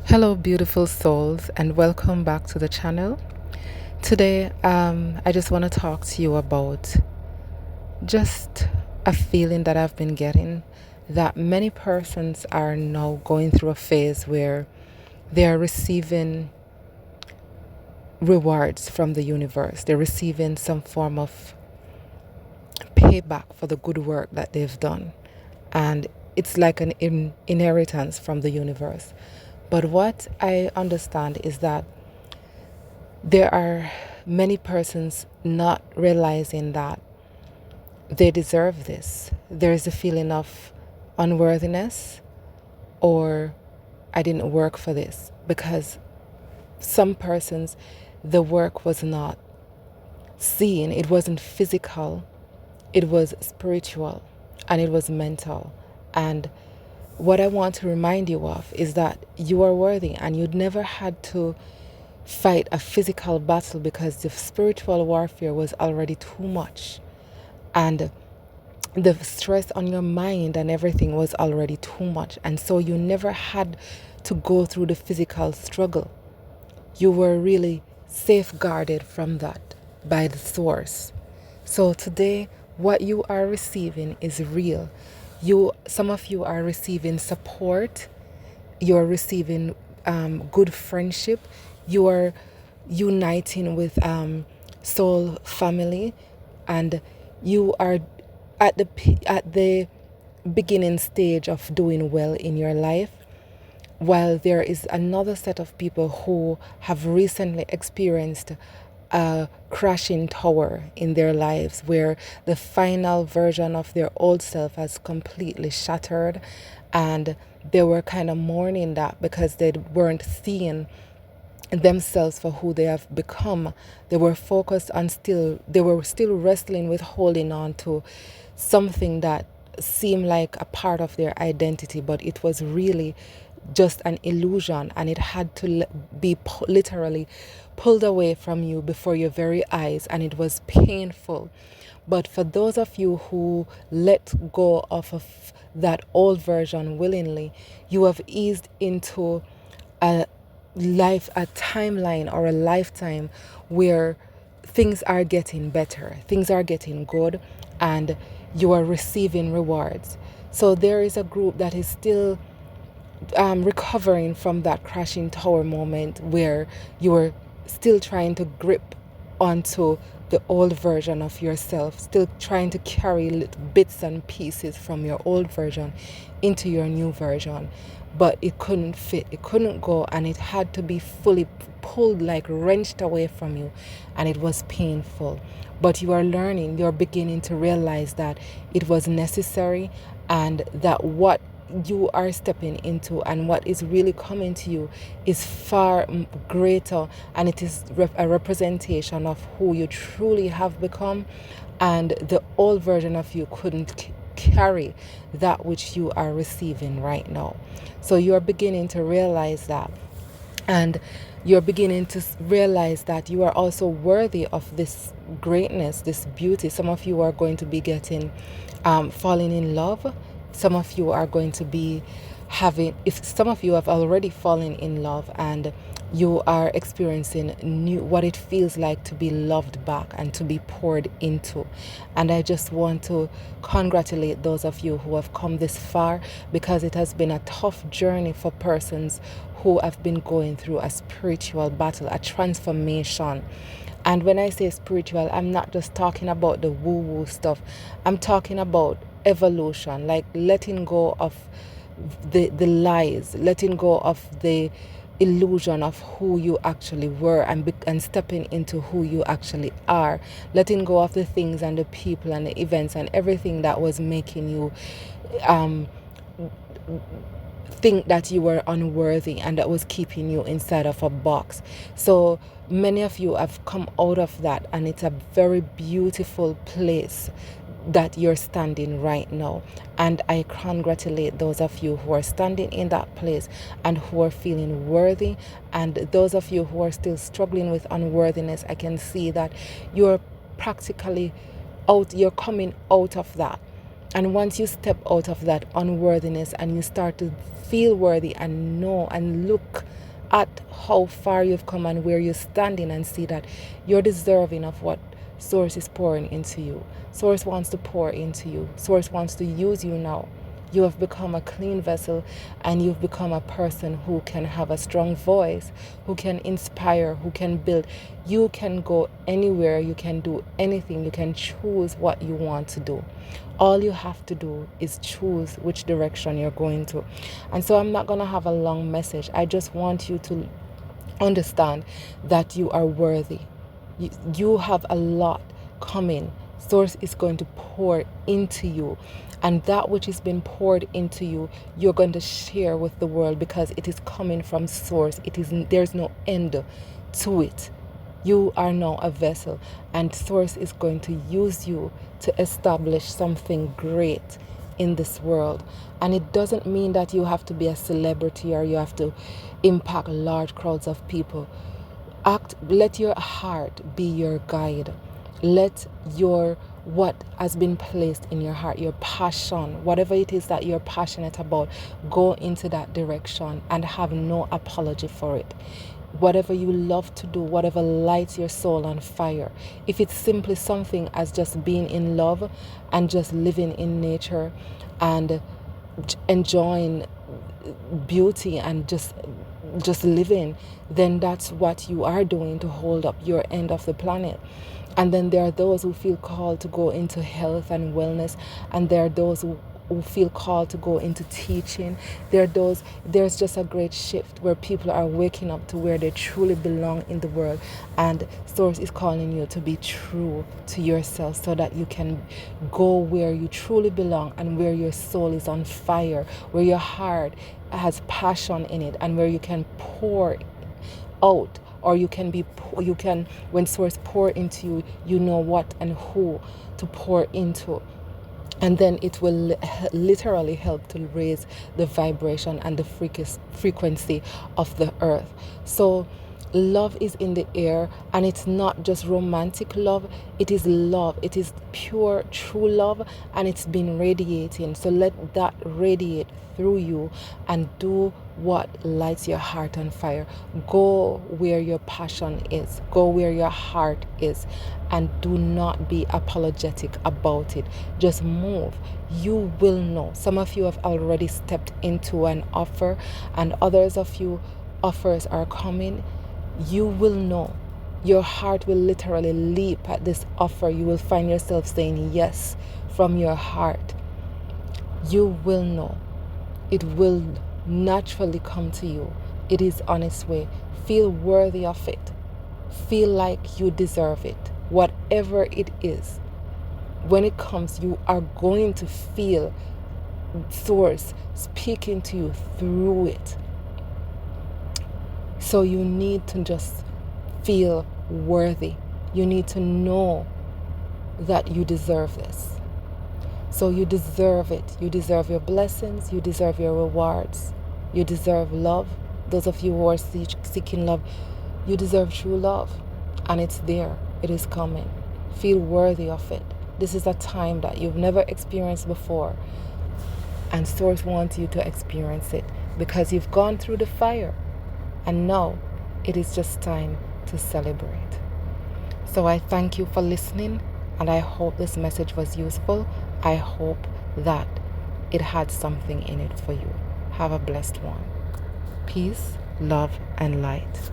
Hello, beautiful souls, and welcome back to the channel. Today, I just want to talk to you about just a feeling that I've been getting that many persons are now going through a phase where they are receiving rewards from the universe. They're receiving some form of payback for the good work that they've done. And it's like an inheritance from the universe. But what I understand is that there are many persons not realizing that they deserve this. There is a feeling of unworthiness or I didn't work for this because some persons, the work was not seen, it wasn't physical, it was spiritual and it was mental. And what I want to remind you of is that you are worthy and you'd never had to fight a physical battle because the spiritual warfare was already too much. And the stress on your mind and everything was already too much. And so you never had to go through the physical struggle. You were really safeguarded from that by the source. So today, what you are receiving is real. Some of you are receiving support. You are receiving good friendship. You are uniting with soul family, and you are at the beginning stage of doing well in your life, while there is another set of people who have recently experienced a crashing tower in their lives where the final version of their old self has completely shattered, and they were kind of mourning that because they weren't seeing themselves for who they have become. They were focused on they were still wrestling with holding on to something that seemed like a part of their identity, but it was really just an illusion, and it had to be literally pulled away from you before your very eyes, and it was painful. But for those of you who let go of that old version willingly, you have eased into a a timeline or a lifetime where things are getting better, things are getting good, and you are receiving rewards. So there is a group that is still recovering from that crashing tower moment where you were still trying to grip onto the old version of yourself, still trying to carry little bits and pieces from your old version into your new version. But it couldn't fit, it couldn't go, and it had to be fully pulled, like wrenched away from you, and it was painful. But you are learning, you're beginning to realize that it was necessary, and that what you are stepping into and what is really coming to you is far greater, and it is a representation of who you truly have become, and the old version of you couldn't carry that which you are receiving right now. So you're beginning to realize that, and you're beginning to realize that you are also worthy of this greatness, this beauty. Some of you are going to be getting falling in love. Some of you are going to be if some of you have already fallen in love and you are experiencing what it feels like to be loved back and to be poured into. And I just want to congratulate those of you who have come this far, because it has been a tough journey for persons who have been going through a spiritual battle, a transformation. And when I say spiritual, I'm not just talking about the woo-woo stuff. I'm talking about evolution, like letting go of the lies, letting go of the illusion of who you actually were, and stepping into who you actually are, letting go of the things and the people and the events and everything that was making you think that you were unworthy and that was keeping you inside of a box. So many of you have come out of that, and it's a very beautiful place that you're standing right now. And I congratulate those of you who are standing in that place and who are feeling worthy. And those of you who are still struggling with unworthiness, I can see that you're practically you're coming out of that. And once you step out of that unworthiness and you start to feel worthy and know and look at how far you've come and where you're standing and see that you're deserving of what Source is pouring into you. Source wants to pour into you. Source wants to use you now. You have become a clean vessel, and you've become a person who can have a strong voice, who can inspire, who can build. You can go anywhere, you can do anything, you can choose what you want to do. All you have to do is choose which direction you're going to. And so I'm not going to have a long message. I just want you to understand that you are worthy. You have a lot coming. Source is going to pour into you, and that which is being poured into you, you're going to share with the world because it is coming from Source. There's no end to it. You are now a vessel, and Source is going to use you to establish something great in this world. And it doesn't mean that you have to be a celebrity or you have to impact large crowds of people. Let your heart be your guide. Let what has been placed in your heart, your passion, whatever it is that you're passionate about, go into that direction and have no apology for it. Whatever you love to do, whatever lights your soul on fire, if it's simply something as just being in love and just living in nature and enjoying beauty and just living, then that's what you are doing to hold up your end of the planet. And then there are those who feel called to go into health and wellness, and there are those who feel called to go into teaching. There's just a great shift where people are waking up to where they truly belong in the world, and Source is calling you to be true to yourself so that you can go where you truly belong and where your soul is on fire, where your heart has passion in it, and where you can pour out, or when Source pour into you, you know what and who to pour into. And then it will literally help to raise the vibration and the frequency of the earth. So love is in the air, and it's not just romantic love. It is love. It is pure, true love, and it's been radiating. So let that radiate through you and do what lights your heart on fire. Go where your passion is. Go where your heart is, and do not be apologetic about it. Just move. You will know. Some of you have already stepped into an offer, and others of you, offers are coming. You will know. Your heart will literally leap at this offer. You will find yourself saying yes from your heart. You will know. It will naturally come to you. It is on its way. Feel worthy of it. Feel like you deserve it. Whatever it is, when it comes, you are going to feel Source speaking to you through it. So you need to just feel worthy. You need to know that you deserve this. So you deserve it. You deserve your blessings. You deserve your rewards. You deserve love. Those of you who are seeking love, you deserve true love. And it's there. It is coming. Feel worthy of it. This is a time that you've never experienced before. And Source wants you to experience it because you've gone through the fire. And now it is just time to celebrate. So I thank you for listening, and I hope this message was useful. I hope that it had something in it for you. Have a blessed one. Peace, love, and light.